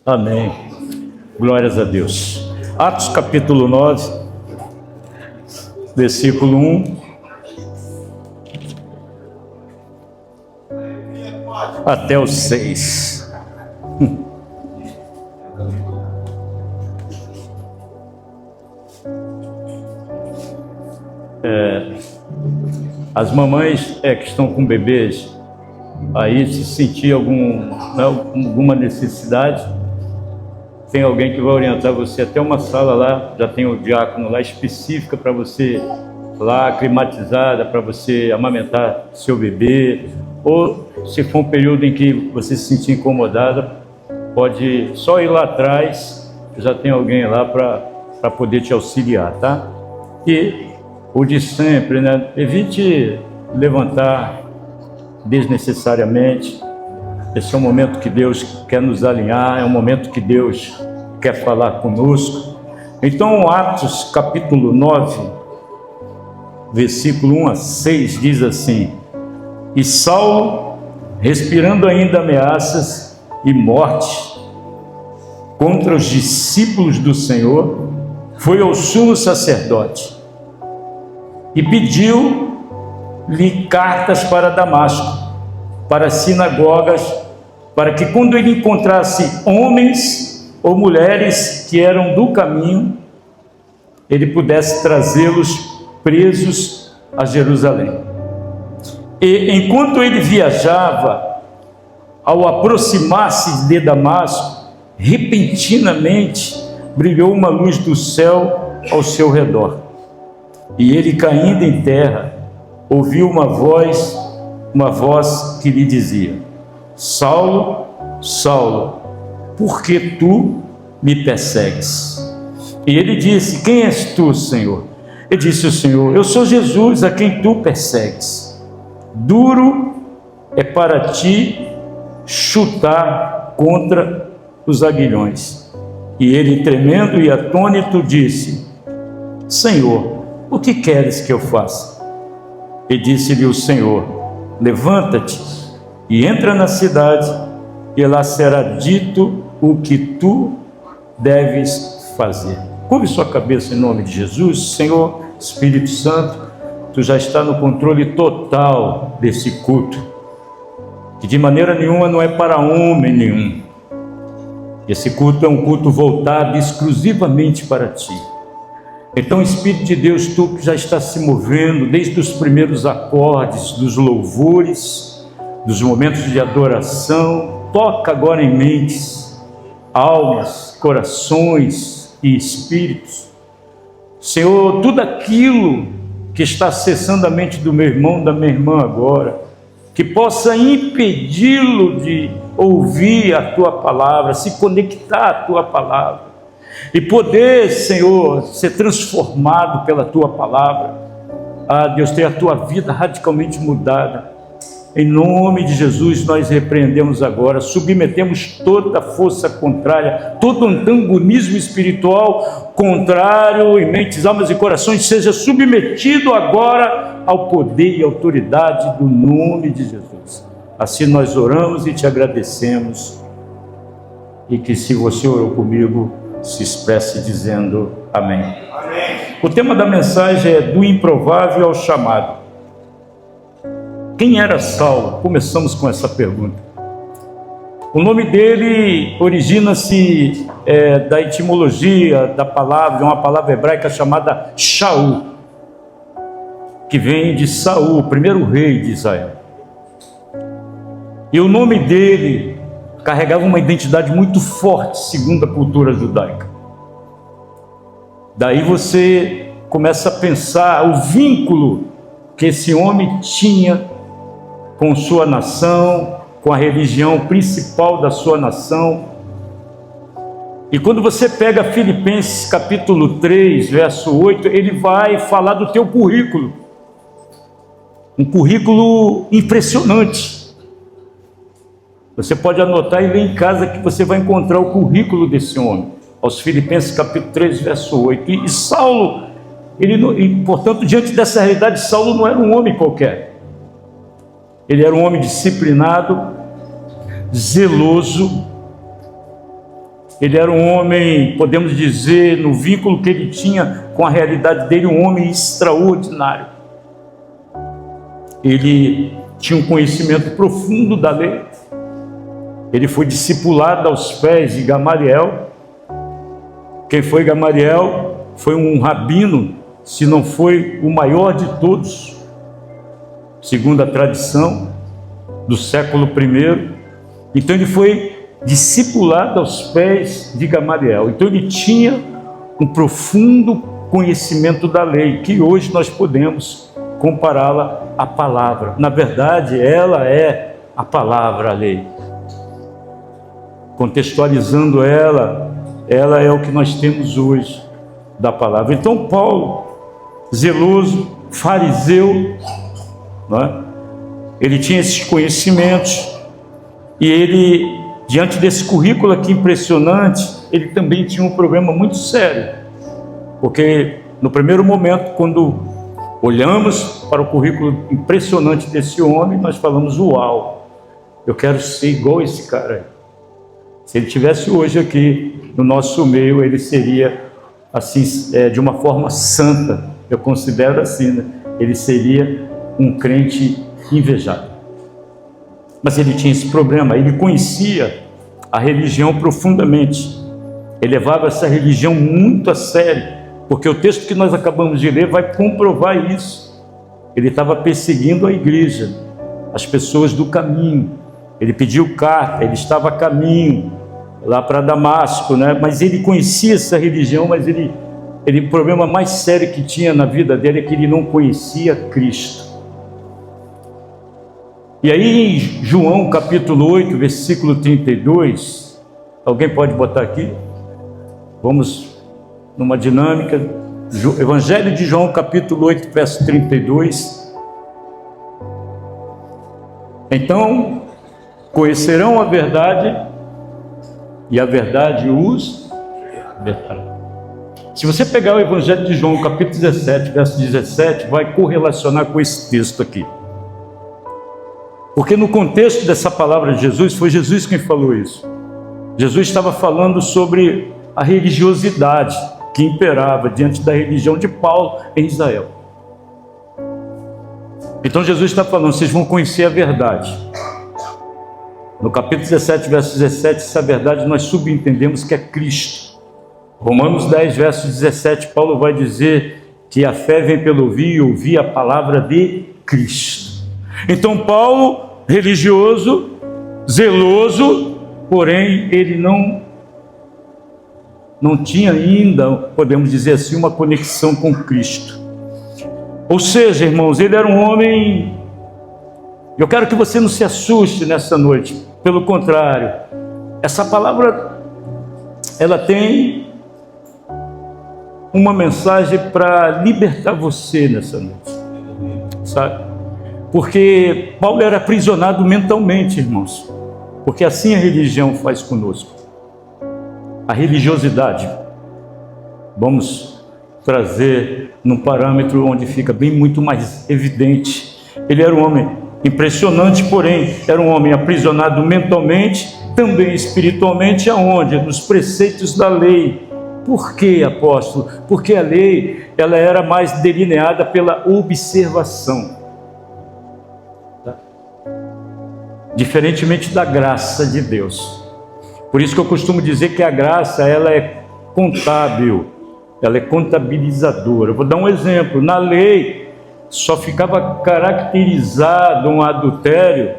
Amém. Glórias a Deus. Atos capítulo 9, versículo 1 até o 6. As mamães que estão com bebês, aí se sentir alguma necessidade, tem alguém que vai orientar você até uma sala lá, já tem o diácono lá específica para você, lá climatizada, para você amamentar seu bebê, ou se for um período em que você se sentir incomodada, pode só ir lá atrás, já tem alguém lá para poder te auxiliar, tá? E o de sempre, né? Evite levantar desnecessariamente. Esse é um momento que Deus quer nos alinhar, é um momento que Deus quer falar conosco. Então, Atos capítulo 9, versículo 1 a 6, diz assim: E Saulo, respirando ainda ameaças e morte contra os discípulos do Senhor, foi ao sumo sacerdote e pediu-lhe cartas para Damasco, para as sinagogas, para que quando ele encontrasse homens ou mulheres que eram do caminho, ele pudesse trazê-los presos a Jerusalém. E enquanto ele viajava, ao aproximar-se de Damasco, repentinamente brilhou uma luz do céu ao seu redor. E ele, caindo em terra, ouviu uma voz que lhe dizia: Saulo, Saulo, por que tu me persegues? E ele disse: Quem és tu, Senhor? E disse o Senhor: Eu sou Jesus, a quem tu persegues. Duro é para ti chutar contra os aguilhões. E ele, tremendo e atônito, disse: Senhor, o que queres que eu faça? E disse-lhe o Senhor: Levanta-te e entra na cidade, e lá será dito o que tu deves fazer. Curve sua cabeça em nome de Jesus. Senhor, Espírito Santo, tu já está no controle total desse culto, que de maneira nenhuma não é para homem nenhum. Esse culto é um culto voltado exclusivamente para ti. Então, Espírito de Deus, tu que já está se movendo desde os primeiros acordes dos louvores, dos momentos de adoração, toca agora em mentes, almas, corações e espíritos. Senhor, tudo aquilo que está acessando a mente do meu irmão, da minha irmã agora, que possa impedi-lo de ouvir a tua palavra, se conectar à tua palavra, e poder, Senhor, ser transformado pela tua palavra. Deus, ter a tua vida radicalmente mudada. Em nome de Jesus, nós repreendemos agora, submetemos toda força contrária, todo antagonismo espiritual contrário em mentes, almas e corações, seja submetido agora ao poder e autoridade do nome de Jesus. Assim nós oramos e te agradecemos, e que, se você orou comigo, se expresse dizendo amém. Amém. O tema da mensagem é do improvável ao chamado. Quem era Saulo? Começamos com essa pergunta. O nome dele origina-se da etimologia da palavra, uma palavra hebraica chamada Shaul, que vem de Saul, o primeiro rei de Israel. E o nome dele carregava uma identidade muito forte, segundo a cultura judaica. Daí você começa a pensar o vínculo que esse homem tinha com sua nação, com a religião principal da sua nação. E quando você pega Filipenses capítulo 3, verso 8, ele vai falar do teu currículo. Um currículo impressionante. Você pode anotar e ler em casa, que você vai encontrar o currículo desse homem. Aos Filipenses capítulo 3, verso 8. E Saulo, portanto, diante dessa realidade, Saulo não era um homem qualquer. Ele era um homem disciplinado, zeloso, Ele era um homem, podemos dizer, no vínculo que ele tinha com a realidade dele, um homem extraordinário. Ele tinha um conhecimento profundo da lei. Ele foi discipulado aos pés de Gamaliel. Quem foi Gamaliel? Foi um rabino, se não foi o maior de todos, segundo a tradição do século I. Então ele foi discipulado aos pés de Gamaliel. Então ele tinha um profundo conhecimento da lei, que hoje nós podemos compará-la à palavra. Na verdade, ela é a palavra, a lei. Contextualizando ela é o que nós temos hoje da palavra. Então Paulo, zeloso, fariseu, não é? Ele tinha esses conhecimentos e ele, diante desse currículo aqui impressionante, ele também tinha um problema muito sério, porque no primeiro momento, quando olhamos para o currículo impressionante desse homem, nós falamos: uau, eu quero ser igual a esse cara aí. Se ele estivesse hoje aqui no nosso meio, ele seria assim, de uma forma santa, eu considero assim, né? Ele seria um crente invejado. Mas ele tinha esse problema, ele conhecia a religião profundamente, ele levava essa religião muito a sério, porque o texto que nós acabamos de ler vai comprovar isso. Ele estava perseguindo a igreja, as pessoas do caminho. Ele pediu carta, ele estava a caminho lá para Damasco, né? Mas ele conhecia essa religião, mas o problema mais sério que tinha na vida dele é que ele não conhecia Cristo. E aí em João capítulo 8, versículo 32, alguém pode botar aqui? Vamos numa dinâmica. Evangelho de João capítulo 8, verso 32. Então conhecerão a verdade, e a verdade os libertará. Se você pegar o Evangelho de João, capítulo 17, verso 17, vai correlacionar com esse texto aqui. Porque no contexto dessa palavra de Jesus, foi Jesus quem falou isso. Jesus estava falando sobre a religiosidade que imperava diante da religião de Paulo em Israel. Então Jesus está falando: vocês vão conhecer a verdade. No capítulo 17, verso 17, essa verdade nós subentendemos que é Cristo. Romanos 10, verso 17, Paulo vai dizer que a fé vem pelo ouvir e ouvir a palavra de Cristo. Então Paulo, religioso, zeloso, porém ele não tinha ainda, podemos dizer assim, uma conexão com Cristo. Ou seja, irmãos, ele era um homem... Eu quero que você não se assuste nessa noite. Pelo contrário, essa palavra, ela tem uma mensagem para libertar você nessa noite, sabe? Porque Paulo era aprisionado mentalmente, irmãos, porque assim a religião faz conosco. A religiosidade, vamos trazer num parâmetro onde fica bem muito mais evidente. Ele era um homem impressionante, porém era um homem aprisionado mentalmente, também espiritualmente, aonde? Nos preceitos da lei. Por quê, apóstolo? Porque a lei, ela era mais delineada pela observação, tá? Diferentemente da graça de Deus. Por isso que eu costumo dizer que a graça, ela é contábil, ela é contabilizadora. Eu vou dar um exemplo. Na lei só ficava caracterizado um adultério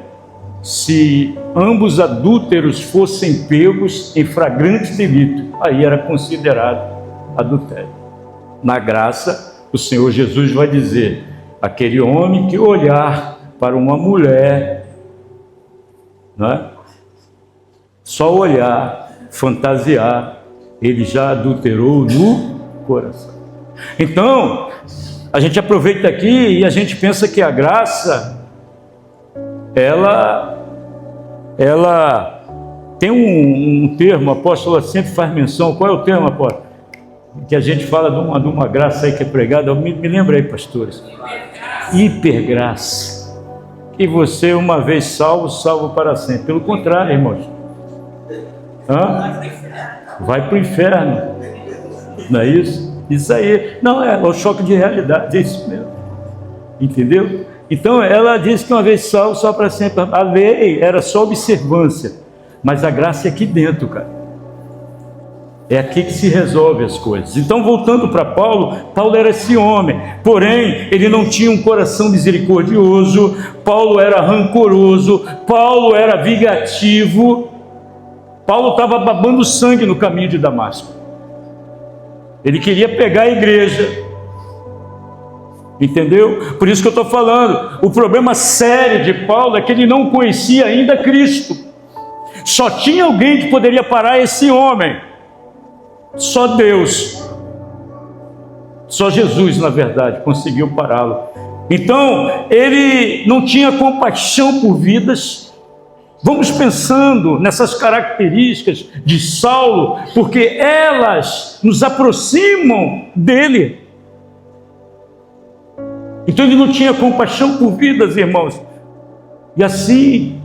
se ambos adúlteros fossem pegos em flagrante delito. Aí era considerado adultério. Na graça, o Senhor Jesus vai dizer: aquele homem que olhar para uma mulher, não é? Só olhar, fantasiar, ele já adulterou no coração. Então, a gente aproveita aqui e a gente pensa que a graça, ela tem um termo, o apóstolo sempre faz menção. Qual é o termo, apóstolo? Que a gente fala de uma graça aí que é pregada. Me lembra aí, pastores. Hipergraça. Que você, uma vez salvo, salvo para sempre. Pelo contrário, irmãos, Hã? Vai para o inferno. Não é isso? Isso aí. Não, é o choque de realidade, é isso mesmo. Entendeu? Então ela disse que uma vez salvo, só para sempre. A lei era só observância, mas a graça é aqui dentro, cara. É aqui que se resolve as coisas. Então, voltando para Paulo, Paulo era esse homem, porém, ele não tinha um coração misericordioso. Paulo era rancoroso, Paulo era vingativo. Paulo estava babando sangue no caminho de Damasco. Ele queria pegar a igreja. Entendeu? Por isso que eu estou falando, o problema sério de Paulo é que ele não conhecia ainda Cristo. Só tinha alguém que poderia parar esse homem. Só Deus. Só Jesus, na verdade, conseguiu pará-lo. Então, ele não tinha compaixão por vidas. Vamos pensando nessas características de Saulo, porque elas nos aproximam dele. Então ele não tinha compaixão por vidas, irmãos. E assim,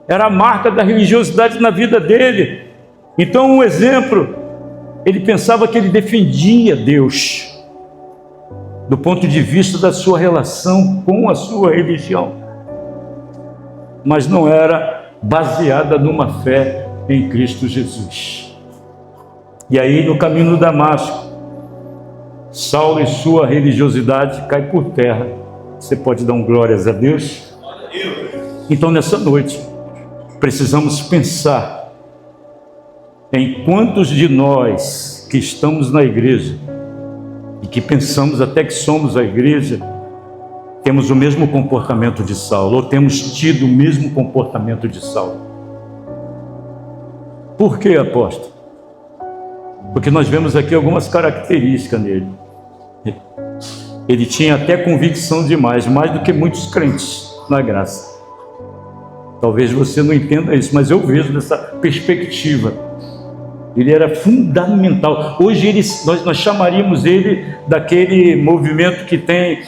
era a marca da religiosidade na vida dele. Então, um exemplo, ele pensava que ele defendia Deus, do ponto de vista da sua relação com a sua religião. Mas não era baseada numa fé em Cristo Jesus. E aí, no caminho de Damasco, Saulo e sua religiosidade cai por terra. Você pode dar glórias a Deus? Então, nessa noite, precisamos pensar em quantos de nós que estamos na igreja e que pensamos até que somos a igreja, temos o mesmo comportamento de Saulo, ou temos tido o mesmo comportamento de Saulo. Por que, apóstolo? Porque nós vemos aqui algumas características nele. Ele tinha até convicção demais, mais do que muitos crentes na graça. Talvez você não entenda isso, mas eu vejo dessa perspectiva. Ele era fundamental. Hoje nós chamaríamos ele daquele movimento que tem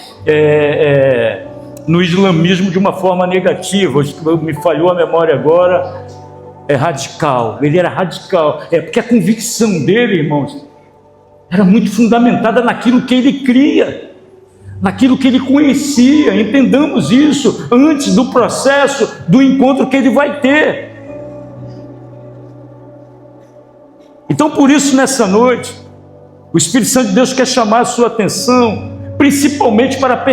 no islamismo de uma forma negativa. Hoje me falhou a memória agora. É radical. Ele era radical. Porque a convicção dele, irmãos, era muito fundamentada naquilo que ele cria, naquilo que ele conhecia. Entendamos isso antes do processo do encontro que ele vai ter. Então, por isso, nessa noite, o Espírito Santo de Deus quer chamar a sua atenção, principalmente para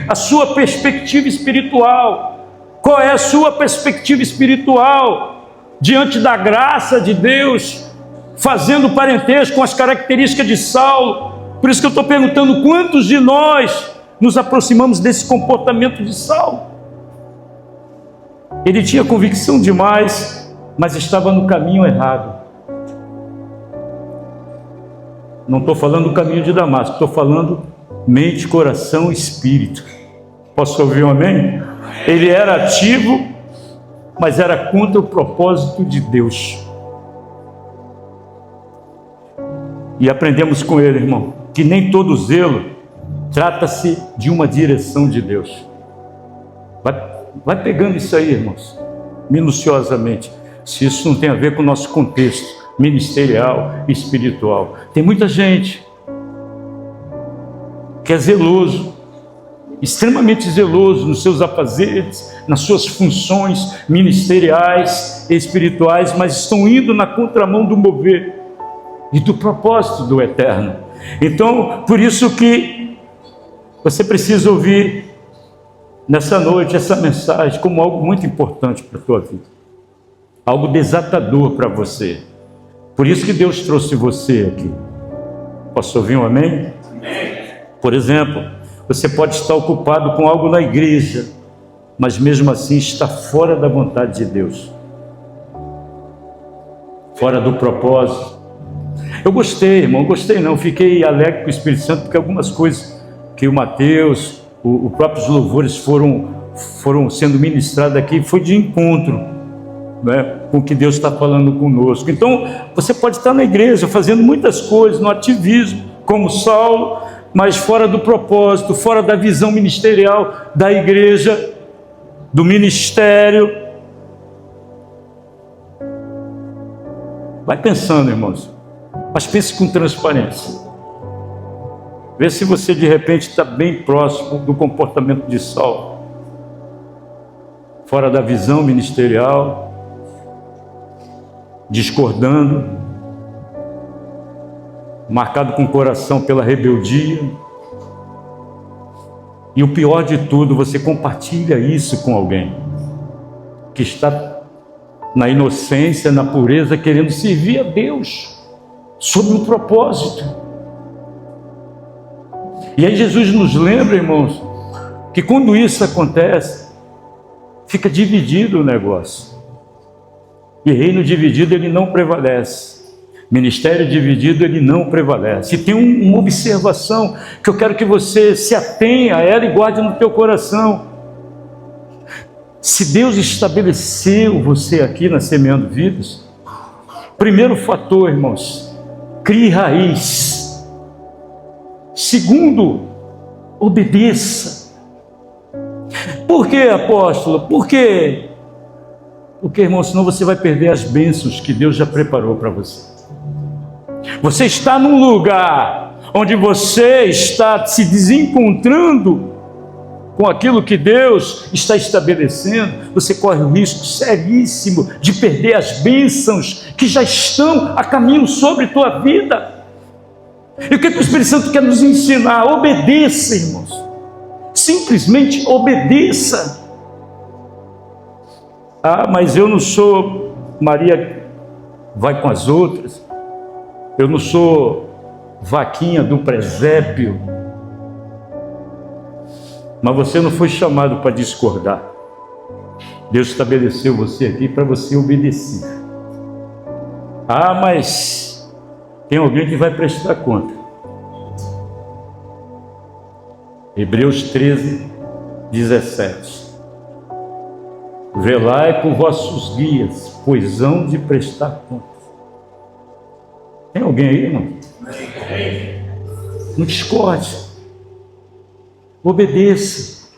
a sua perspectiva espiritual. Qual é a sua perspectiva espiritual diante da graça de Deus, fazendo parentesco com as características de Saulo? Por isso que eu estou perguntando, quantos de nós nos aproximamos desse comportamento de Saulo? Ele tinha convicção demais, mas estava no caminho errado. Não estou falando do caminho de Damasco, estou falando mente, coração, espírito. Posso ouvir um amém? Ele era ativo, mas era contra o propósito de Deus. E aprendemos com ele, irmão, que nem todo zelo trata-se de uma direção de Deus. Vai pegando isso aí, irmãos, minuciosamente. Se isso não tem a ver com o nosso contexto ministerial e espiritual. Tem muita gente que é zeloso, extremamente zeloso nos seus afazeres, nas suas funções ministeriais e espirituais, mas estão indo na contramão do mover e do propósito do eterno. Então, por isso que você precisa ouvir nessa noite essa mensagem como algo muito importante para a tua vida, algo desatador para você. Por isso que Deus trouxe você aqui. Posso ouvir um amém? Amém. Por exemplo, você pode estar ocupado com algo na igreja, mas mesmo assim está fora da vontade de Deus, fora do propósito. Eu gostei, irmão, fiquei alegre com o Espírito Santo, porque algumas coisas que o Mateus, os próprios louvores foram sendo ministrados aqui, foi de encontro, né, com o que Deus está falando conosco. Então, você pode estar na igreja fazendo muitas coisas, no ativismo, como Saulo, mas fora do propósito, fora da visão ministerial da igreja, do ministério. Vai pensando, irmãos, mas pense com transparência. Vê se você de repente está bem próximo do comportamento de Saulo, fora da visão ministerial, discordando, marcado com o coração pela rebeldia. E o pior de tudo, você compartilha isso com alguém que está na inocência, na pureza, querendo servir a Deus, sob um propósito. E aí Jesus nos lembra, irmãos, que quando isso acontece, fica dividido o negócio. E reino dividido, ele não prevalece. Ministério dividido, ele não prevalece. E tem uma observação que eu quero que você se atenha a ela e guarde no teu coração. Se Deus estabeleceu você aqui na Semeando Vidas, primeiro fator, irmãos, crie raiz. Segundo, obedeça. Por quê, apóstolo? Por quê? Porque, irmão, senão você vai perder as bênçãos que Deus já preparou para você. Você está num lugar onde você está se desencontrando com aquilo que Deus está estabelecendo, você corre o risco seríssimo de perder as bênçãos que já estão a caminho sobre tua vida. E o que o Espírito Santo quer nos ensinar? Obedeça, irmãos. Simplesmente obedeça. Ah, mas eu não sou Maria vai com as outras. Eu não sou vaquinha do presépio. Mas você não foi chamado para discordar. Deus estabeleceu você aqui para você obedecer. Ah, mas tem alguém que vai prestar conta. Hebreus 13, 17. Velai por vossos guias, pois hão de prestar conta. Tem alguém aí, irmão? Não discorde. Obedeça.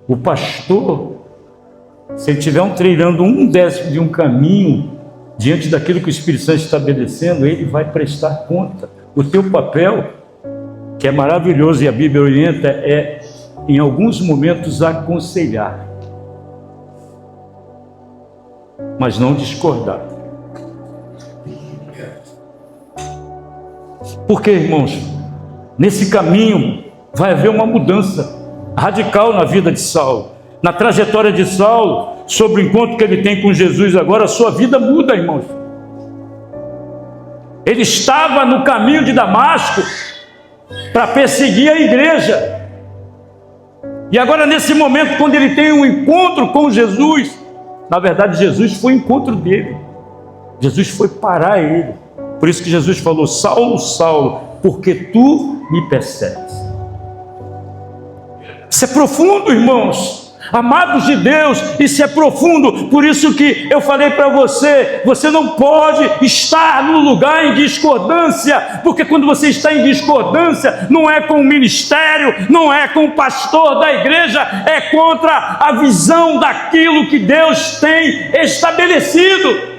O pastor, se ele estiver trilhando 1/10 de um caminho diante daquilo que o Espírito Santo está estabelecendo, ele vai prestar conta. O teu papel, que é maravilhoso e a Bíblia orienta, é em alguns momentos aconselhar, mas não discordar. Porque, irmãos, nesse caminho vai haver uma mudança radical na vida de Saulo, na trajetória de Saulo, sobre o encontro que ele tem com Jesus agora. A sua vida muda, irmãos. Ele estava no caminho de Damasco para perseguir a igreja, e agora nesse momento, quando ele tem um encontro com Jesus, na verdade Jesus foi o encontro dele. Jesus foi parar ele. Por isso que Jesus falou: Saulo, Saulo, porque tu me persegues. Isso é profundo, irmãos, amados de Deus, isso é profundo. Por isso que eu falei para você, você não pode estar no lugar em discordância, porque quando você está em discordância, não é com o ministério, não é com o pastor da igreja, é contra a visão daquilo que Deus tem estabelecido.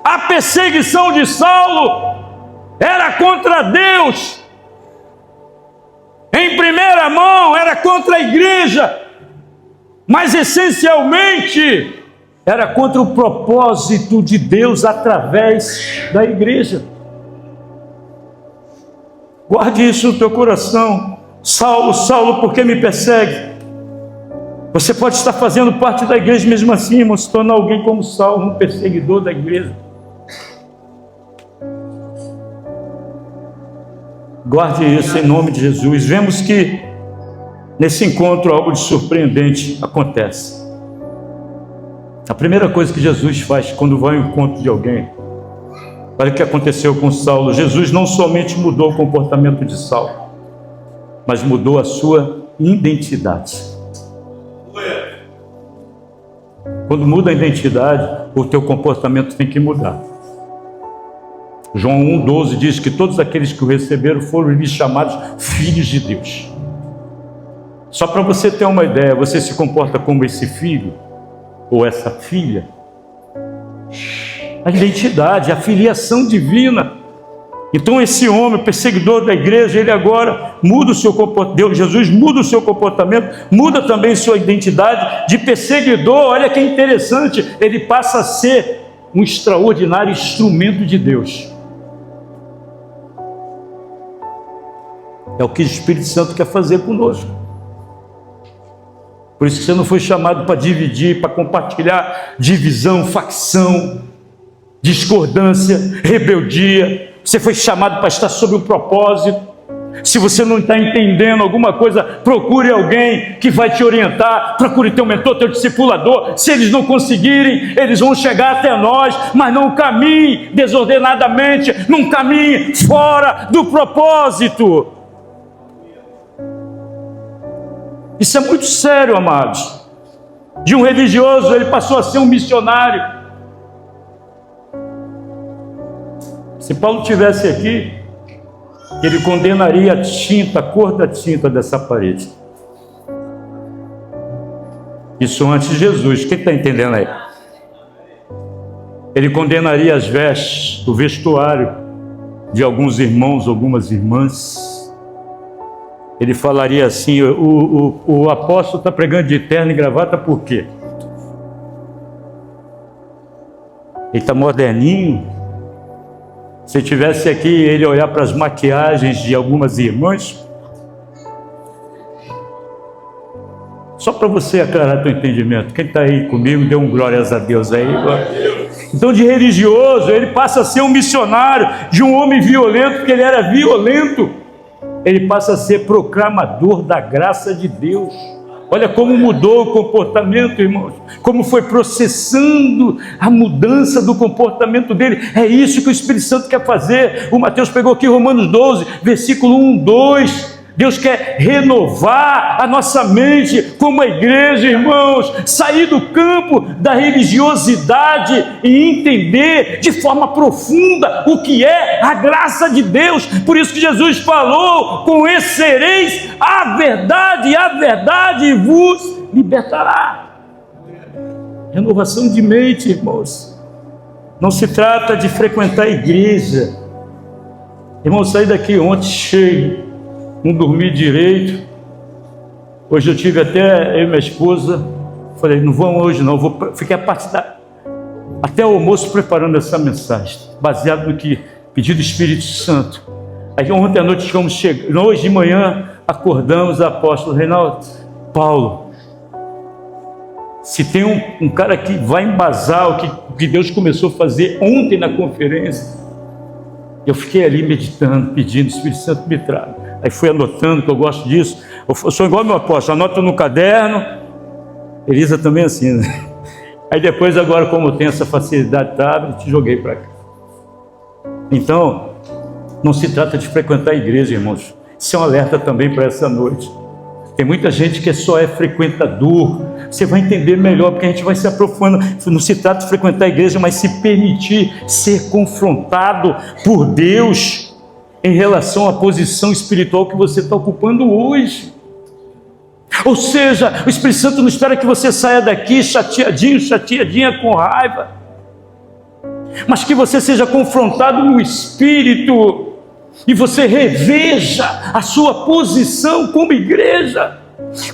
A perseguição de Saulo era contra Deus. Em primeira mão era contra a igreja, mas essencialmente era contra o propósito de Deus através da igreja. Guarde isso no teu coração. Saulo, Saulo, por que me persegue? Você pode estar fazendo parte da igreja mesmo assim, irmão, se tornar alguém como Saulo, um perseguidor da igreja. Guarde isso em nome de Jesus. Vemos que nesse encontro algo de surpreendente acontece. A primeira coisa que Jesus faz quando vai ao encontro de alguém, olha o que aconteceu com Saulo. Jesus não somente mudou o comportamento de Saulo, mas mudou a sua identidade. Quando muda a identidade, o teu comportamento tem que mudar. João 1,12 diz que todos aqueles que o receberam foram lhes chamados filhos de Deus. Só para você ter uma ideia, você se comporta como esse filho ou essa filha A identidade, a filiação divina. Então esse homem, perseguidor da igreja, ele agora muda o seu comportamento. Jesus muda o seu comportamento, muda também sua identidade de perseguidor. Olha que interessante, ele passa a ser um extraordinário instrumento de Deus. É o que o Espírito Santo quer fazer conosco. Por isso que você não foi chamado para dividir, para compartilhar divisão, facção, discordância, rebeldia. Você foi chamado para estar sob um propósito. Se você não está entendendo alguma coisa, procure alguém que vai te orientar. Procure teu mentor, teu discipulador. Se eles não conseguirem, eles vão chegar até nós, mas não caminhe desordenadamente, não caminhe fora do propósito. Isso é muito sério, amados. De um religioso, ele passou a ser um missionário. Se Paulo estivesse aqui, ele condenaria a tinta, a cor da tinta dessa parede. Isso antes de Jesus. Quem está entendendo aí? Ele condenaria as vestes, o vestuário de alguns irmãos, algumas irmãs. Ele falaria assim: o apóstolo está pregando de terno e gravata por quê? Ele está moderninho. Se tivesse aqui, ele olhar para as maquiagens de algumas irmãs, só para você aclarar teu entendimento. Quem está aí comigo, dê um glórias a Deus aí. Então, de religioso, ele passa a ser um missionário, de um homem violento, porque ele era violento, ele passa a ser proclamador da graça de Deus. Olha como mudou o comportamento, irmãos. Como foi processando a mudança do comportamento dele. É isso que o Espírito Santo quer fazer. O Mateus pegou aqui Romanos 12, versículo 1, 2. Deus quer renovar a nossa mente como a igreja, irmãos. Sair do campo da religiosidade e entender de forma profunda o que é a graça de Deus. Por isso que Jesus falou: conhecereis a verdade vos libertará. Renovação de mente, irmãos. Não se trata de frequentar a igreja. Irmão, saí daqui ontem cheio, não dormi direito. Hoje eu tive até, eu e minha esposa, falei: não vamos hoje não, fiquei até o almoço preparando essa mensagem, baseado no que pediu do Espírito Santo. Aí ontem à noite hoje de manhã acordamos, apóstolo Reinaldo, Paulo, se tem um cara que vai embasar o que Deus começou a fazer ontem na conferência. Eu fiquei ali meditando, pedindo: Espírito Santo me traga. Aí fui anotando, que eu gosto disso. Eu sou igual meu apóstolo, anota no caderno. Elisa também assim, né? Aí depois, agora, como eu tenho essa facilidade de tablet, joguei para cá. Então, não se trata de frequentar a igreja, irmãos. Isso é um alerta também para essa noite. Tem muita gente que só é frequentador. Você vai entender melhor, porque a gente vai se aprofundando. Não se trata de frequentar a igreja, mas se permitir ser confrontado por Deus em relação à posição espiritual que você está ocupando hoje. Ou seja, o Espírito Santo não espera que você saia daqui chateadinha com raiva, mas que você seja confrontado no Espírito e você reveja a sua posição como igreja.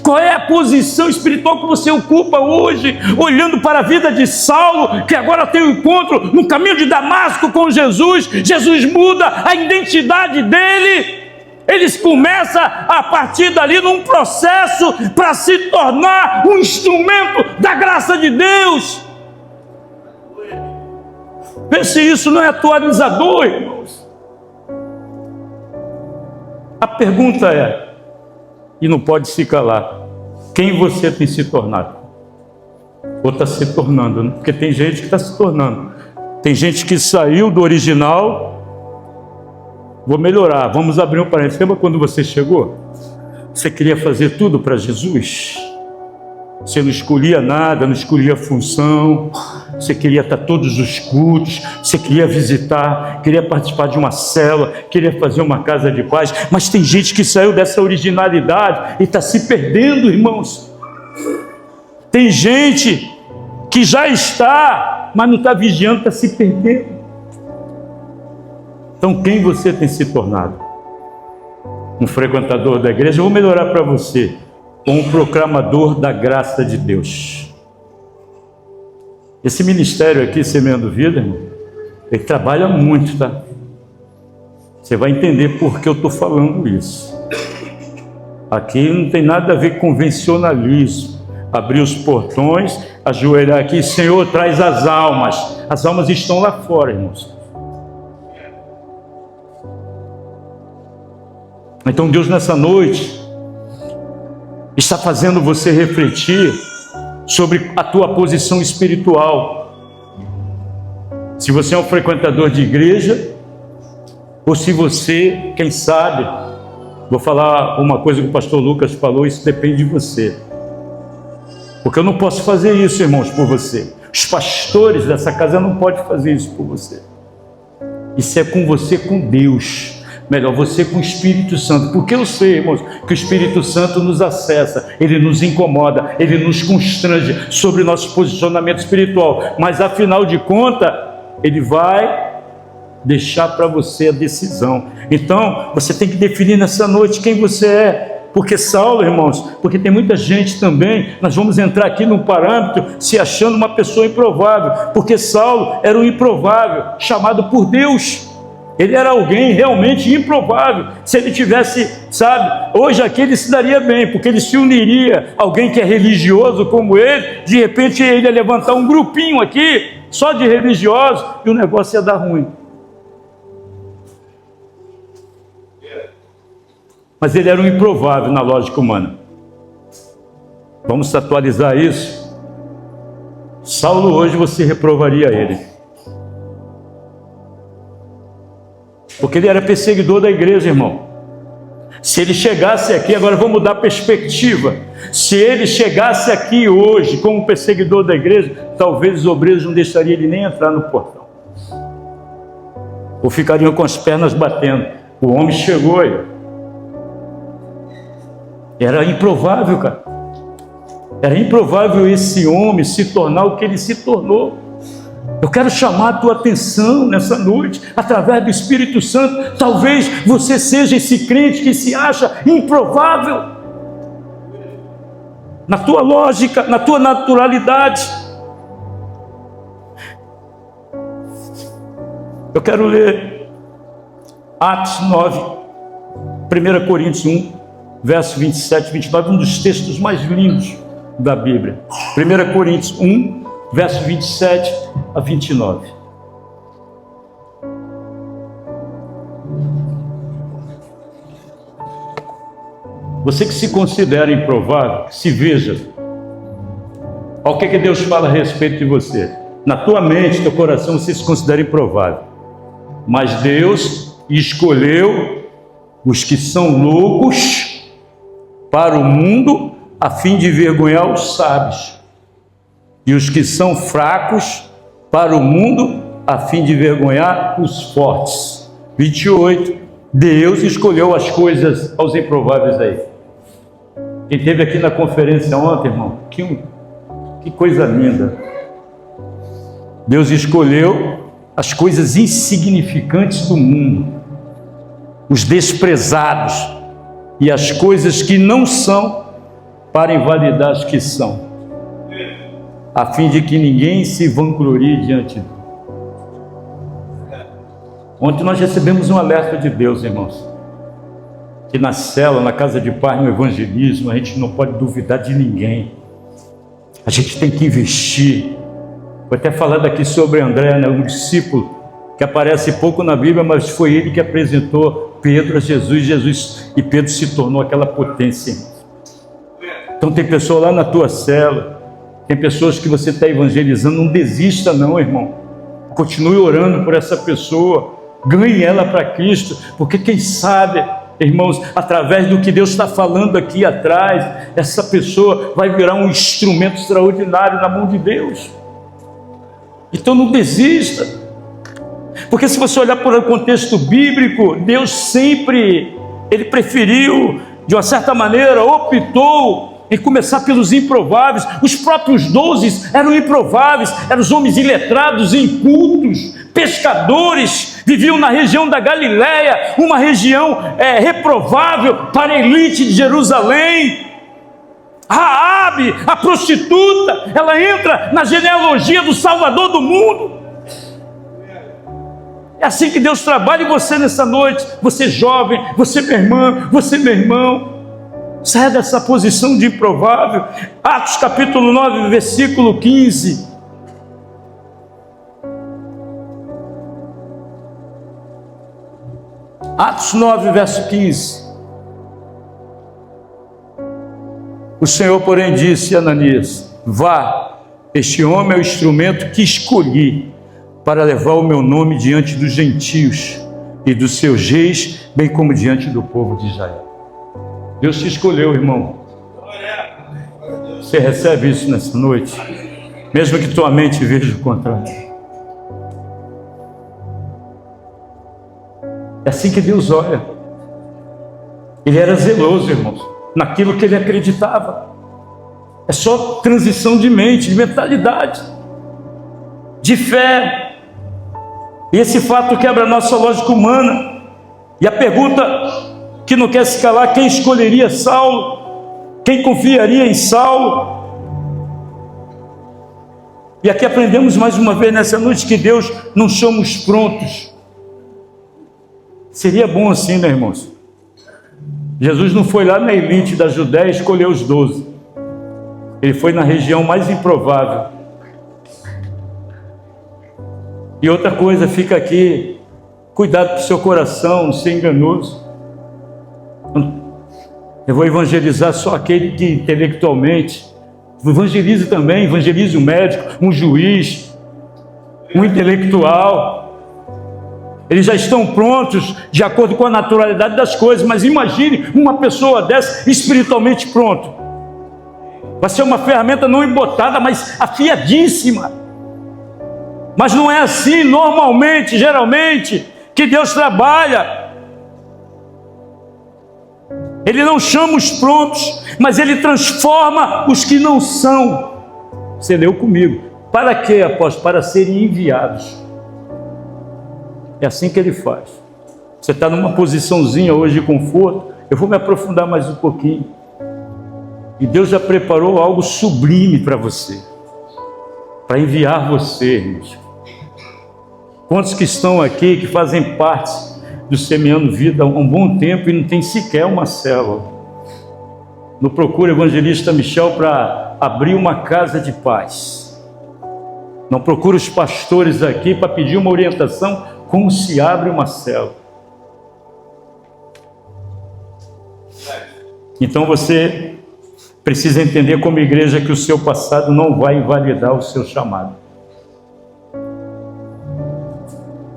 Qual é a posição espiritual que você ocupa hoje, olhando para a vida de Saulo, que agora tem um encontro no caminho de Damasco com Jesus? Jesus muda a identidade dele. Eles começam a partir dali num processo para se tornar um instrumento da graça de Deus. Vê se isso não é atualizador, irmãos. A pergunta é, e não pode se calar: quem você tem se tornado? Ou está se tornando, né? Porque tem gente que está se tornando. Tem gente que saiu do original. Vou melhorar, vamos abrir um parênteses. Lembra quando você chegou? Você queria fazer tudo para Jesus? Você não escolhia nada, não escolhia função. Você queria estar todos os cultos, você queria visitar, queria participar de uma célula, queria fazer uma casa de paz. Mas tem gente que saiu dessa originalidade e está se perdendo, irmãos. Tem gente que já está mas não está vigiando, está se perdendo. Então quem você tem se tornado? Um frequentador da igreja? Eu vou melhorar para você, um proclamador da graça de Deus. Esse ministério aqui, Semeando Vida, irmão, ele trabalha muito, tá? Você vai entender por que eu estou falando isso. Aqui não tem nada a ver com convencionalismo. Abrir os portões, ajoelhar aqui, Senhor, traz as almas. As almas estão lá fora, irmãos. Então Deus nessa noite está fazendo você refletir sobre a tua posição espiritual. Se você é um frequentador de igreja, ou se você, quem sabe, vou falar uma coisa que o pastor Lucas falou, isso depende de você. Porque eu não posso fazer isso, irmãos, por você. Os pastores dessa casa não podem fazer isso por você. Isso é com você, com Deus. Melhor, você com o Espírito Santo. Porque eu sei, irmãos, que o Espírito Santo nos acessa, ele nos incomoda, ele nos constrange sobre o nosso posicionamento espiritual. Mas, afinal de contas, ele vai deixar para você a decisão. Então, você tem que definir nessa noite quem você é. Porque Saulo, irmãos, porque tem muita gente também, nós vamos entrar aqui num parâmetro se achando uma pessoa improvável. Porque Saulo era um improvável, chamado por Deus. Ele era alguém realmente improvável. Se ele tivesse, sabe, hoje aqui ele se daria bem, porque ele se uniria a alguém que é religioso como ele, de repente ele ia levantar um grupinho aqui, só de religiosos, e o negócio ia dar ruim. Mas ele era um improvável na lógica humana. Vamos atualizar isso. Saulo hoje você reprovaria ele. Porque ele era perseguidor da igreja, irmão. Se ele chegasse aqui, agora vamos mudar a perspectiva. Se ele chegasse aqui hoje como perseguidor da igreja, talvez os obreiros não deixariam ele nem entrar no portão. Ou ficariam com as pernas batendo. O homem chegou aí. Era improvável, cara. Era improvável esse homem se tornar o que ele se tornou. Eu quero chamar a tua atenção nessa noite, através do Espírito Santo. Talvez você seja esse crente que se acha improvável. Na tua lógica, na tua naturalidade. Eu quero ler Atos 9, 1 Coríntios 1. Verso 27 e 29, um dos textos mais lindos da Bíblia. 1 Coríntios 1, verso 27 a 29. Você que se considera improvável, se veja. Olha o que Deus fala a respeito de você. Na tua mente, teu coração, você se considera improvável. Mas Deus escolheu os que são loucos para o mundo, a fim de envergonhar os sábios, e os que são fracos para o mundo, a fim de envergonhar os fortes. 28. Deus escolheu as coisas aos improváveis aí. Quem esteve aqui na conferência ontem, irmão, que coisa linda. Deus escolheu as coisas insignificantes do mundo, os desprezados, e as coisas que não são, para invalidar as que são, a fim de que ninguém se vanglorie diante dele. Ontem nós recebemos um alerta de Deus, irmãos, que na cela, na casa de paz, no evangelismo, a gente não pode duvidar de ninguém. A gente tem que investir. Vou até falar daqui sobre André, né, um discípulo que aparece pouco na Bíblia, mas foi ele que apresentou Pedro a Jesus, e Pedro se tornou aquela potência. Então tem pessoa lá na tua cela, tem pessoas que você está evangelizando, não desista não, irmão. Continue orando por essa pessoa, ganhe ela para Cristo, porque quem sabe, irmãos, através do que Deus está falando aqui atrás, essa pessoa vai virar um instrumento extraordinário na mão de Deus. Então não desista. Porque se você olhar por um contexto bíblico, Deus sempre, ele preferiu, de uma certa maneira, optou em começar pelos improváveis. Os próprios 12 eram improváveis, eram os homens iletrados e incultos, pescadores, viviam na região da Galileia, uma região reprovável para a elite de Jerusalém. Raabe, a prostituta, ela entra na genealogia do Salvador do mundo. É assim que Deus trabalha em você nessa noite. Você jovem, você minha irmã, você meu irmão. Saia dessa posição de improvável. Atos capítulo 9, versículo 15. Atos 9, verso 15. O Senhor, porém, disse a Ananias: vá, este homem é o instrumento que escolhi para levar o meu nome diante dos gentios e dos seus reis, bem como diante do povo de Israel. Deus te escolheu, irmão. Você recebe isso nessa noite, mesmo que tua mente veja o contrário. É assim que Deus olha. Ele era zeloso, irmãos, naquilo que ele acreditava. É só transição de mente, de mentalidade, de fé. E esse fato quebra a nossa lógica humana. E a pergunta que não quer se calar: quem escolheria Saulo? Quem confiaria em Saulo? E aqui aprendemos mais uma vez nessa noite que Deus não chama os prontos. Seria bom assim, né, irmãos? Jesus não foi lá na elite da Judéia e escolheu os 12. Ele foi na região mais improvável. E outra coisa, fica aqui, cuidado com o seu coração, não ser enganoso. Eu vou evangelizar só aquele que intelectualmente. Evangelize também, evangelize um médico, um juiz, um intelectual. Eles já estão prontos de acordo com a naturalidade das coisas, mas imagine uma pessoa dessa espiritualmente pronto. Vai ser uma ferramenta não embotada, mas afiadíssima. Mas não é assim normalmente, geralmente, que Deus trabalha. Ele não chama os prontos, mas Ele transforma os que não são. Você leu comigo. Para quê, apóstolo? Para serem enviados. É assim que Ele faz. Você está numa posiçãozinha hoje de conforto. Eu vou me aprofundar mais um pouquinho. E Deus já preparou algo sublime para você, para enviar você, irmãos. Quantos que estão aqui, que fazem parte do Semeando Vida há um bom tempo e não tem sequer uma célula? Não procura o evangelista Michel para abrir uma casa de paz. Não procura os pastores aqui para pedir uma orientação como se abre uma célula. Então você precisa entender como igreja que o seu passado não vai invalidar o seu chamado.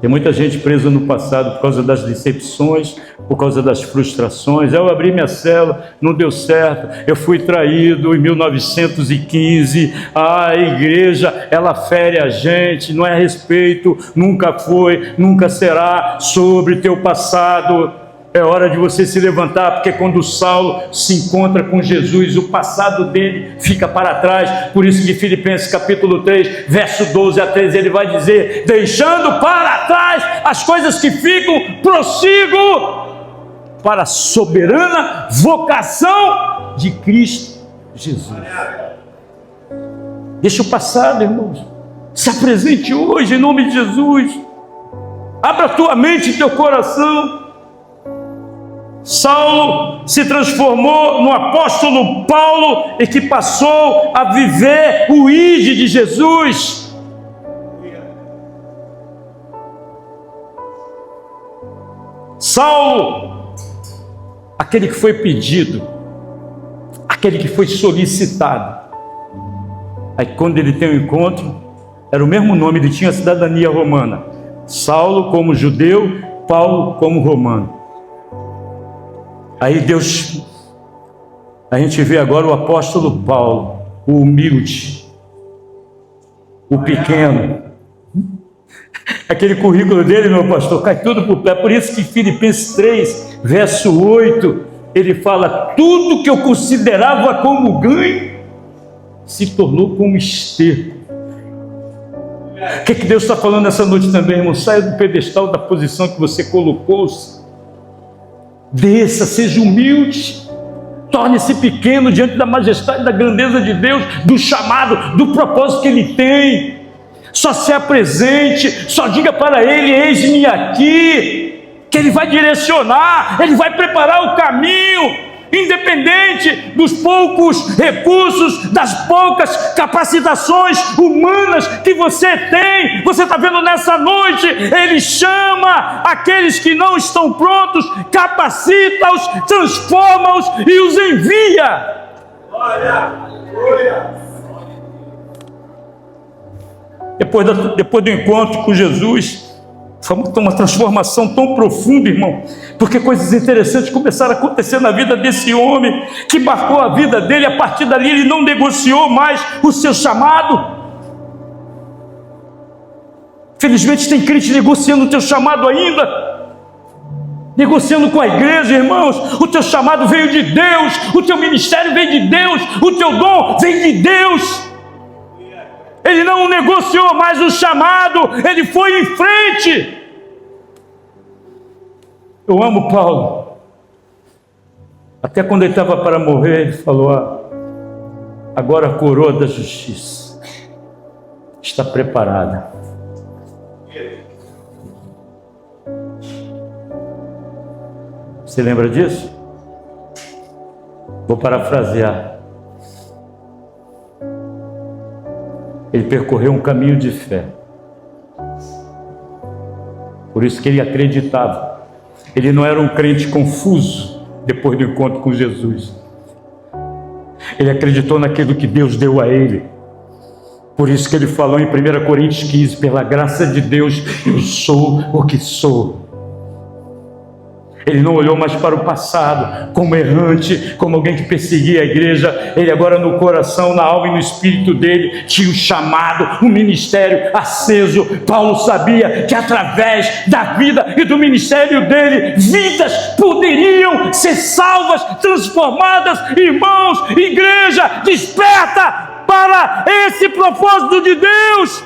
Tem muita gente presa no passado por causa das decepções, por causa das frustrações. Eu abri minha célula, não deu certo, eu fui traído em 1915. A igreja, ela fere a gente, não é respeito, nunca foi, nunca será sobre teu passado. É hora de você se levantar, porque quando Saulo se encontra com Jesus, o passado dele fica para trás. Por isso que Filipenses capítulo 3, verso 12 a 13, ele vai dizer: deixando para trás as coisas que ficam, prossigo para a soberana vocação de Cristo Jesus. Deixa o passado, irmãos. Se apresente hoje em nome de Jesus. Abra a tua mente e teu coração. Saulo se transformou no apóstolo Paulo e que passou a viver o ID de Jesus. Saulo, aquele que foi pedido, aquele que foi solicitado. Aí quando ele tem um encontro, era o mesmo nome, ele tinha cidadania romana. Saulo como judeu, Paulo como romano. Aí Deus, a gente vê agora o apóstolo Paulo, o humilde, o pequeno. Aquele currículo dele, meu pastor, cai tudo por pé. Por isso que Filipenses 3, verso 8, ele fala: tudo que eu considerava como ganho se tornou como esterco. O que Deus está falando nessa noite também, irmão? Saia do pedestal da posição que você colocou-se. Desça, seja humilde. Torne-se pequeno diante da majestade, da grandeza de Deus, do chamado, do propósito que Ele tem. Só se apresente, só diga para Ele: eis-me aqui, que Ele vai direcionar, Ele vai preparar o caminho. Independente dos poucos recursos, das poucas capacitações humanas que você tem, você está vendo nessa noite, Ele chama aqueles que não estão prontos, capacita-os, transforma-os e os envia. Depois do encontro com Jesus, foi uma transformação tão profunda, irmão, porque coisas interessantes começaram a acontecer na vida desse homem, que marcou a vida dele. A partir dali ele não negociou mais o seu chamado. Felizmente tem crente negociando o teu chamado ainda, negociando com a igreja. Irmãos, o teu chamado veio de Deus, o teu ministério veio de Deus, o teu dom vem de Deus. Ele não negociou mais o chamado, ele foi em frente. Eu amo Paulo. Até quando ele estava para morrer, ele falou: agora a coroa da justiça está preparada. Você lembra disso? Vou parafrasear. Ele percorreu um caminho de fé. Por isso que ele acreditava. Ele não era um crente confuso depois do encontro com Jesus. Ele acreditou naquilo que Deus deu a ele. Por isso que ele falou em 1 Coríntios 15: pela graça de Deus eu sou o que sou. Ele não olhou mais para o passado como errante, como alguém que perseguia a igreja. Ele agora, no coração, na alma e no espírito dele, tinha o chamado, o ministério aceso. Paulo sabia que através da vida e do ministério dele, vidas poderiam ser salvas, transformadas. Irmãos, igreja, desperta para esse propósito de Deus.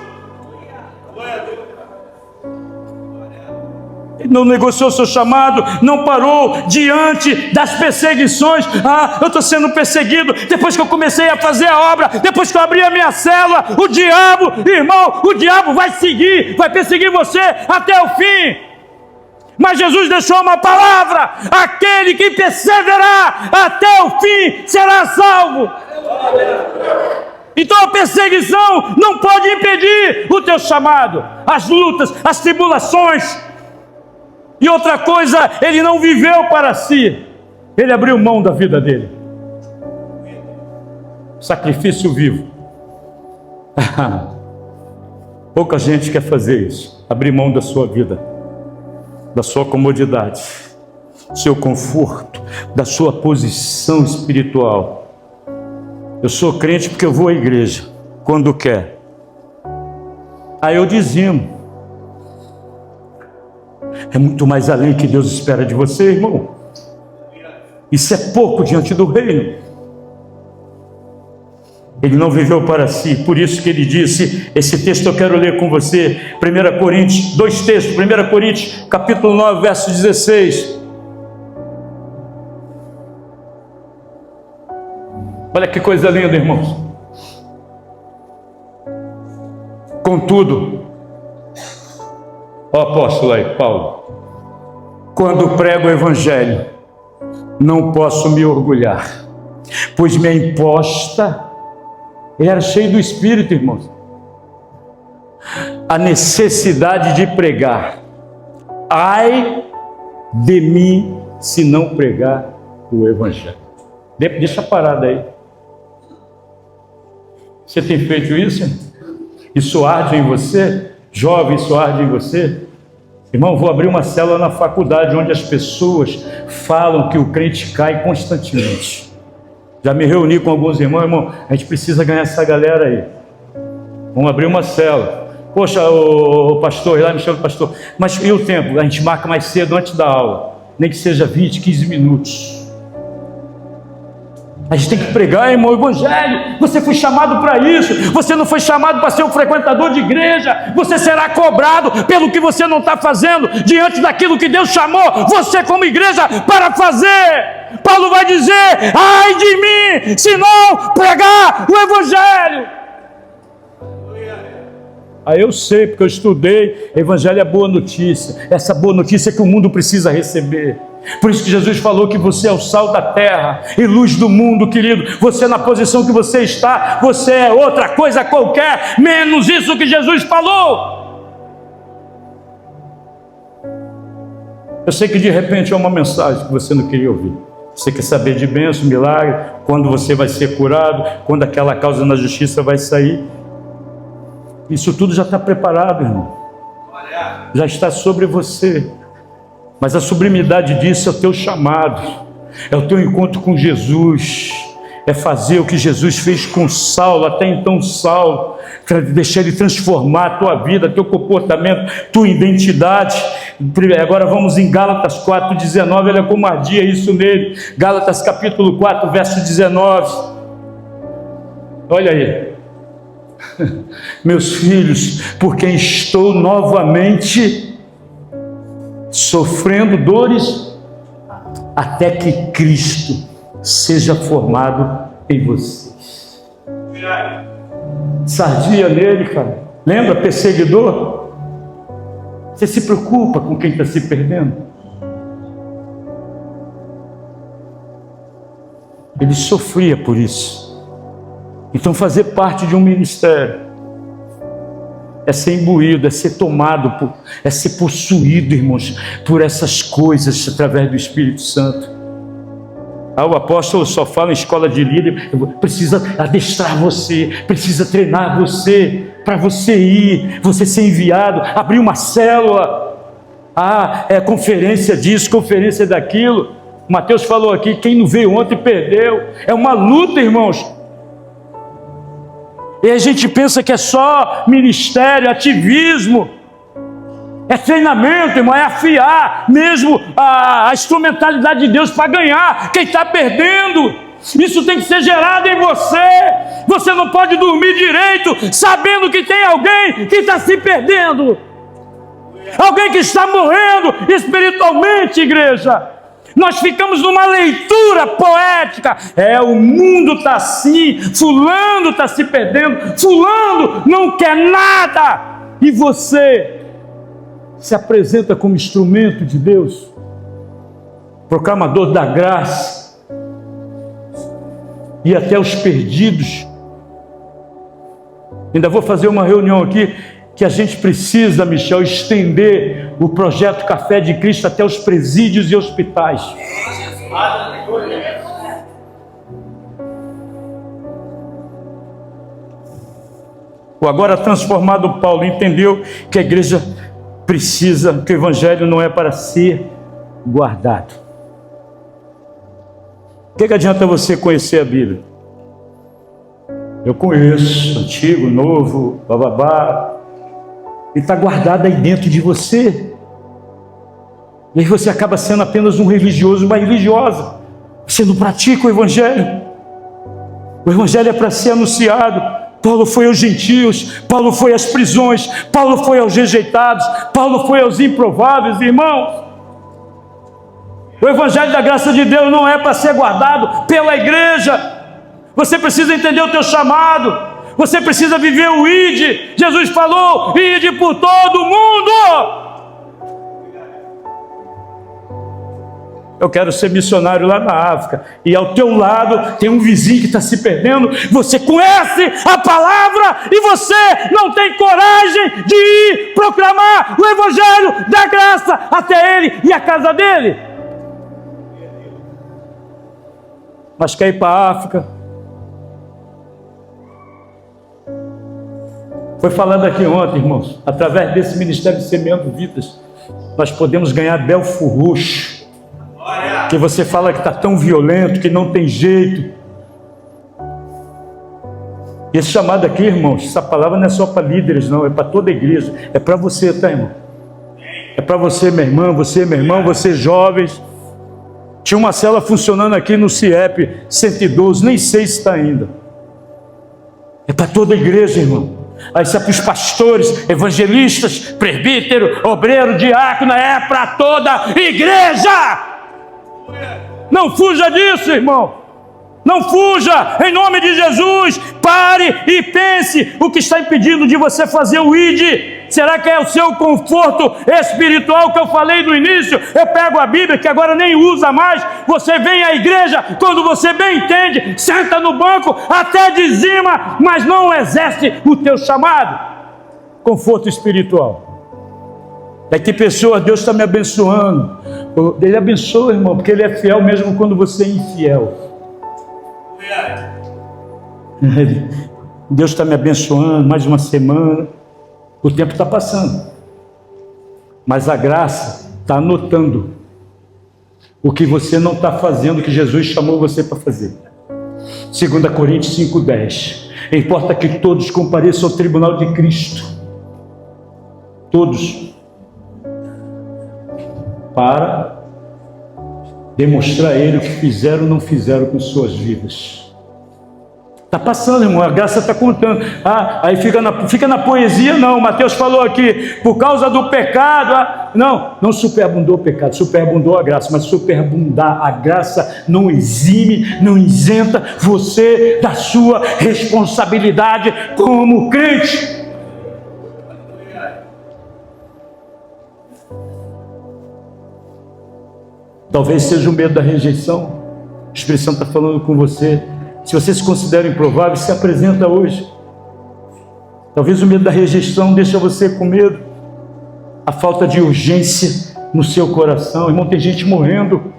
Ele não negociou seu chamado, não parou diante das perseguições. Eu estou sendo perseguido. Depois que eu comecei a fazer a obra, depois que eu abri a minha célula, o diabo, irmão, o diabo vai perseguir você até o fim. Mas Jesus deixou uma palavra: aquele que perseverar até o fim será salvo. Então a perseguição não pode impedir o teu chamado, as lutas, as tribulações. E outra coisa, ele não viveu para si, ele abriu mão da vida dele. Sacrifício vivo. Pouca gente quer fazer isso, abrir mão da sua vida, da sua comodidade, do seu conforto, da sua posição espiritual. Eu sou crente porque eu vou à igreja quando quer. Aí eu dizimo. É muito mais além que Deus espera de você, irmão. Isso é pouco diante do reino. Ele não viveu para si, por isso que ele disse, esse texto eu quero ler com você, 1 Coríntios, dois textos, 1 Coríntios, capítulo 9, verso 16. Olha que coisa linda, irmãos. Contudo, ó apóstolo aí, Paulo, quando prego o evangelho, não posso me orgulhar, pois minha imposta, ele era cheio do Espírito, irmãos, a necessidade de pregar. Ai de mim se não pregar o evangelho. Deixa a parada aí. Você tem feito isso? Isso arde em você? Jovem, isso arde em você? Irmão, vou abrir uma célula na faculdade onde as pessoas falam que o crente cai constantemente. Já me reuni com alguns irmãos, a gente precisa ganhar essa galera aí. Vamos abrir uma célula. Poxa, o pastor, lá me chama de pastor, mas e o tempo? A gente marca mais cedo antes da aula, nem que seja 20, 15 minutos. A gente tem que pregar, irmão, o evangelho. Você foi chamado para isso. Você não foi chamado para ser um frequentador de igreja. Você será cobrado pelo que você não está fazendo diante daquilo que Deus chamou você como igreja para fazer. Paulo vai dizer: ai de mim, se não pregar o evangelho. Aí eu sei, porque eu estudei. Evangelho é boa notícia. Essa boa notícia que o mundo precisa receber. Por isso que Jesus falou que você é o sal da terra e luz do mundo, querido. Você, na posição que você está, você é outra coisa qualquer, menos isso que Jesus falou. Eu sei que de repente é uma mensagem que você não queria ouvir. Você quer saber de bênção, milagre, quando você vai ser curado, quando aquela causa na justiça vai sair. Isso tudo já está preparado, irmão. Já está sobre você. Mas a sublimidade disso é o teu chamado, é o teu encontro com Jesus, é fazer o que Jesus fez com Saulo, até então Saulo, deixar ele transformar a tua vida, teu comportamento, tua identidade. Agora vamos em Gálatas 4:19, olha como ardia isso nele. Gálatas capítulo 4, verso 19. Olha aí. Meus filhos, por quem estou novamente sofrendo dores, até que Cristo seja formado em vocês. Sardia nele, cara. Lembra, perseguidor? Você se preocupa com quem está se perdendo? Ele sofria por isso. Então fazer parte de um ministério é ser imbuído, é ser tomado, é ser possuído, irmãos, por essas coisas através do Espírito Santo. O apóstolo só fala em escola de líder, precisa adestrar você, precisa treinar você, para você ir, você ser enviado, abrir uma célula. É conferência disso, conferência daquilo. O Mateus falou aqui, quem não veio ontem perdeu. É uma luta, irmãos. E a gente pensa que é só ministério, ativismo, é treinamento, irmão, é afiar mesmo a instrumentalidade de Deus para ganhar quem está perdendo. Isso tem que ser gerado em você. Você não pode dormir direito sabendo que tem alguém que está se perdendo, alguém que está morrendo espiritualmente, igreja. Nós ficamos numa leitura poética. O mundo está assim, fulano está se perdendo, fulano não quer nada. E você se apresenta como instrumento de Deus, proclamador da graça, e até os perdidos. Ainda vou fazer uma reunião aqui, que a gente precisa, Michel, estender o projeto Café de Cristo até os presídios e hospitais. O agora transformado Paulo entendeu que a igreja precisa, que o evangelho não é para ser guardado. O que adianta você conhecer a Bíblia? Eu conheço, Antigo, Novo, bababá. E está guardado aí dentro de você. E aí você acaba sendo apenas um religioso, uma religiosa. Você não pratica o evangelho. O evangelho é para ser anunciado. Paulo foi aos gentios, Paulo foi às prisões, Paulo foi aos rejeitados, Paulo foi aos improváveis, irmãos. O evangelho da graça de Deus não é para ser guardado pela igreja. Você precisa entender o teu chamado. Você precisa viver o ide. Jesus falou, ide por todo o mundo. Eu quero ser missionário lá na África, e ao teu lado tem um vizinho que está se perdendo. Você conhece a palavra e você não tem coragem de ir proclamar o evangelho da graça até ele e a casa dele. Mas quer ir para a África? Foi falado aqui ontem, irmãos, através desse ministério de Semeando Vidas, nós podemos ganhar Belfo Roxo, que você fala que está tão violento, que não tem jeito. Esse chamado aqui, irmãos, essa palavra não é só para líderes, não, é para toda a igreja, é para você, tá, irmão? É para você, minha irmã, você, meu irmão, você, jovens. Tinha uma célula funcionando aqui no CIEP 112, nem sei se está ainda. É para toda a igreja, irmão. Aí isso é para os pastores, evangelistas, presbítero, obreiro, diácono, é para toda a igreja. Não fuja disso, irmão. Não fuja, em nome de Jesus. Pare e pense o que está impedindo de você fazer o ID. Será que é o seu conforto espiritual que eu falei no início? Eu pego a Bíblia, que agora nem usa mais. Você vem à igreja quando você bem entende, senta no banco, até dizima, mas não exerce o teu chamado. Conforto espiritual. É que pessoas, Deus está me abençoando. Ele abençoa, irmão, porque Ele é fiel mesmo quando você é infiel. Deus está me abençoando, mais uma semana. O tempo está passando, mas a graça está anotando o que você não está fazendo, que Jesus chamou você para fazer. 2 Coríntios 5:10. Importa que todos compareçam ao tribunal de Cristo, todos, para demonstrar a Ele o que fizeram ou não fizeram com suas vidas. Está passando, irmão, a graça está contando. Aí fica na poesia, não. Mateus falou aqui, por causa do pecado. Não superabundou o pecado, superabundou a graça. Mas superabundar a graça não exime, não isenta você da sua responsabilidade como crente. Talvez seja o medo da rejeição. O Espírito Santo está falando com você. Se você se considera improvável, se apresenta hoje. Talvez o medo da rejeição deixe você com medo. A falta de urgência no seu coração. Irmão, tem gente morrendo.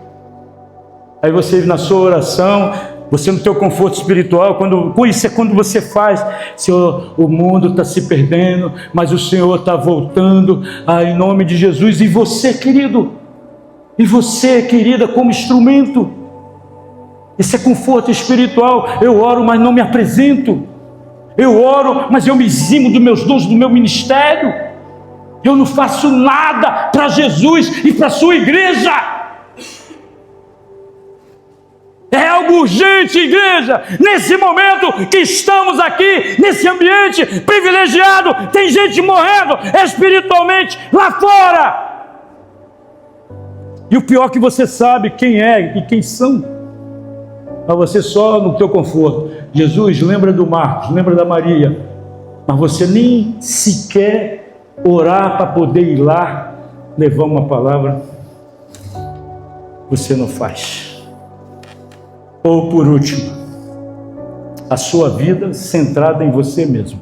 Aí você na sua oração, você no teu conforto espiritual, isso é quando você faz. Senhor, o mundo está se perdendo, mas o Senhor está voltando, em nome de Jesus. E você, querido, e você, querida, como instrumento. Isso é conforto espiritual. Eu oro, mas não me apresento. Eu oro, mas eu me eximo dos meus dons, do meu ministério. Eu não faço nada para Jesus e para a sua igreja. É algo urgente, igreja. Nesse momento que estamos aqui, nesse ambiente privilegiado, tem gente morrendo espiritualmente lá fora. E o pior é que você sabe quem é e quem são. Mas você só no teu conforto. Jesus, lembra do Marcos, lembra da Maria. Mas você nem sequer orar para poder ir lá levar uma palavra. Você não faz. Ou por último, a sua vida centrada em você mesmo.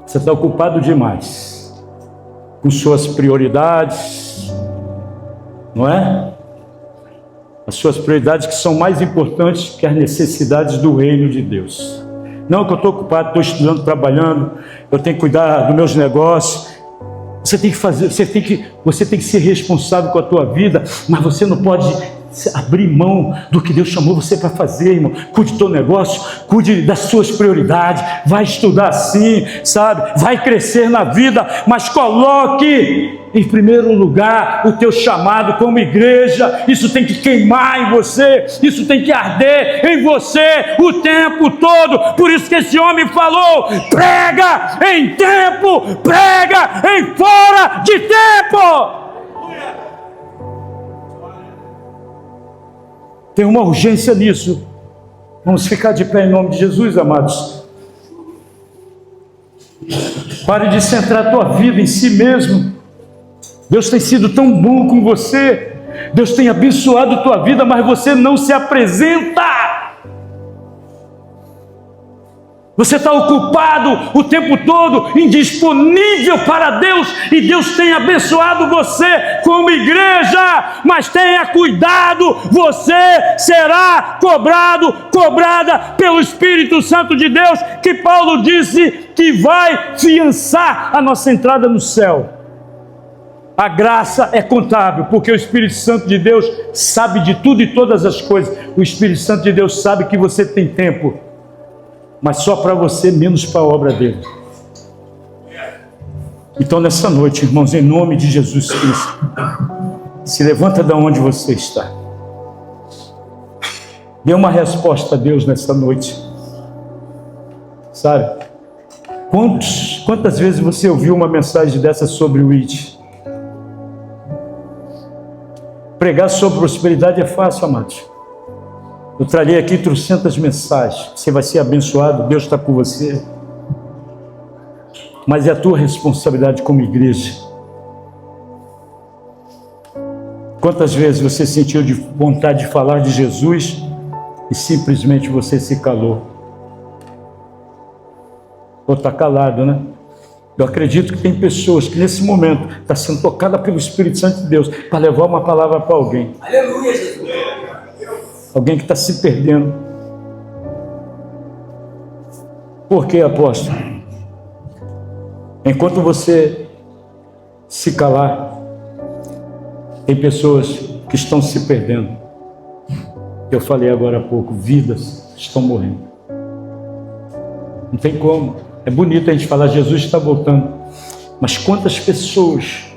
Você está ocupado demais com suas prioridades, não é? As suas prioridades que são mais importantes que as necessidades do reino de Deus. Não que eu estou ocupado, estou estudando, trabalhando, eu tenho que cuidar dos meus negócios. Você tem que fazer, você tem que ser responsável com a tua vida, mas você não pode abrir mão do que Deus chamou você para fazer, irmão. Cuide do teu negócio, cuide das suas prioridades, vai estudar sim, sabe? Vai crescer na vida, mas coloque em primeiro lugar o teu chamado como igreja. Isso tem que queimar em você, isso tem que arder em você o tempo todo. Por isso que esse homem falou: prega em tempo, prega em fora de tempo. Tem uma urgência nisso. Vamos ficar de pé em nome de Jesus, amados. Pare de centrar a tua vida em si mesmo. Deus tem sido tão bom com você. Deus tem abençoado a tua vida, mas você não se apresenta. Você está ocupado o tempo todo, indisponível para Deus, e Deus tem abençoado você como igreja, mas tenha cuidado, você será cobrada pelo Espírito Santo de Deus, que Paulo disse que vai fiançar a nossa entrada no céu. A graça é contábil, porque o Espírito Santo de Deus sabe de tudo e todas as coisas. O Espírito Santo de Deus sabe que você tem tempo, mas só para você, menos para a obra dele. Então nessa noite, irmãos, em nome de Jesus Cristo, se levanta de onde você está. Dê uma resposta a Deus nessa noite. Sabe? Quantas vezes você ouviu uma mensagem dessa sobre o IT? Pregar sobre prosperidade é fácil, amados. Eu trarei aqui 300 mensagens. Você vai ser abençoado, Deus está com você. Mas é a tua responsabilidade como igreja. Quantas vezes você sentiu de vontade de falar de Jesus e simplesmente você se calou? Ou está calado, né? Eu acredito que tem pessoas que nesse momento estão sendo tocadas pelo Espírito Santo de Deus para levar uma palavra para alguém. Aleluia, Jesus. Alguém que está se perdendo. Por quê, apóstolo? Enquanto você se calar, tem pessoas que estão se perdendo. Eu falei agora há pouco, vidas estão morrendo. Não tem como. É bonito a gente falar, Jesus está voltando. Mas quantas pessoas,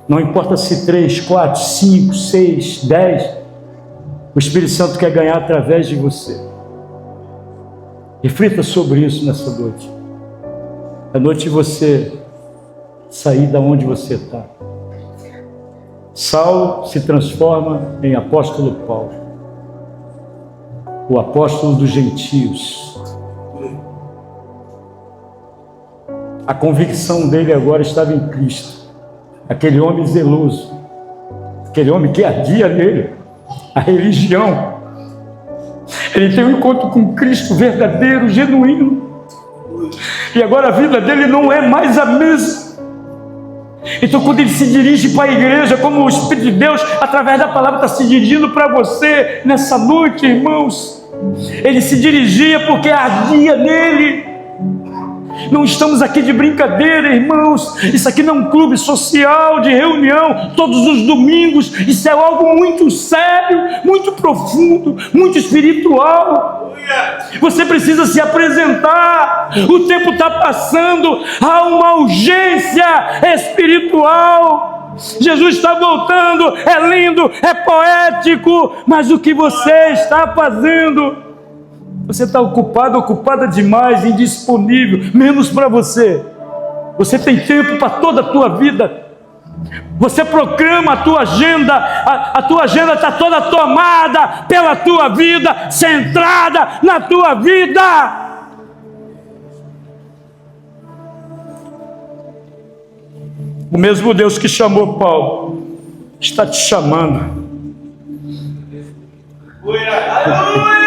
não importa se 3, 4, 5, 6, 10, o Espírito Santo quer ganhar através de você. Reflita sobre isso nessa noite. É noite de você sair da onde você está. Saulo se transforma em apóstolo Paulo, o apóstolo dos gentios. A convicção dele agora estava em Cristo. Aquele homem zeloso, aquele homem que ardia nele, a religião. Ele tem um encontro com Cristo verdadeiro, genuíno. E agora a vida dele não é mais a mesma. Então quando ele se dirige para a igreja, como o Espírito de Deus, através da palavra, está se dirigindo para você nessa noite, irmãos. Ele se dirigia porque ardia nele. Não estamos aqui de brincadeira, irmãos. Isso aqui não é um clube social de reunião todos os domingos. Isso é algo muito sério, muito profundo, muito espiritual. Você precisa se apresentar. O tempo está passando. Há uma urgência espiritual. Jesus está voltando. É lindo, é poético. Mas o que você está fazendo? Você está ocupado, ocupada demais, indisponível, menos para você. Você tem tempo para toda a tua vida. Você proclama a tua agenda, a tua agenda está toda tomada pela tua vida, centrada na tua vida. O mesmo Deus que chamou Paulo está te chamando. Aleluia!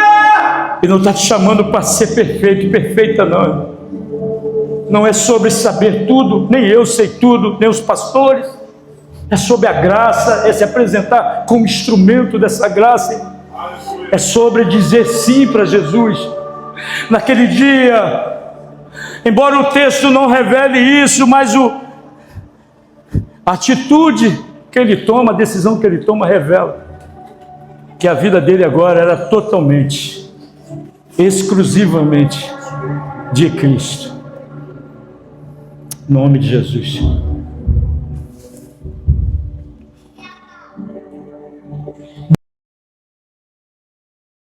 E não está te chamando para ser perfeito, perfeita não. Não é sobre saber tudo, nem eu sei tudo, nem os pastores. É sobre a graça, é se apresentar como instrumento dessa graça. É sobre dizer sim para Jesus. Naquele dia, embora o texto não revele isso, mas a atitude que ele toma, a decisão que ele toma revela que a vida dele agora era totalmente, exclusivamente de Cristo. Em nome de Jesus.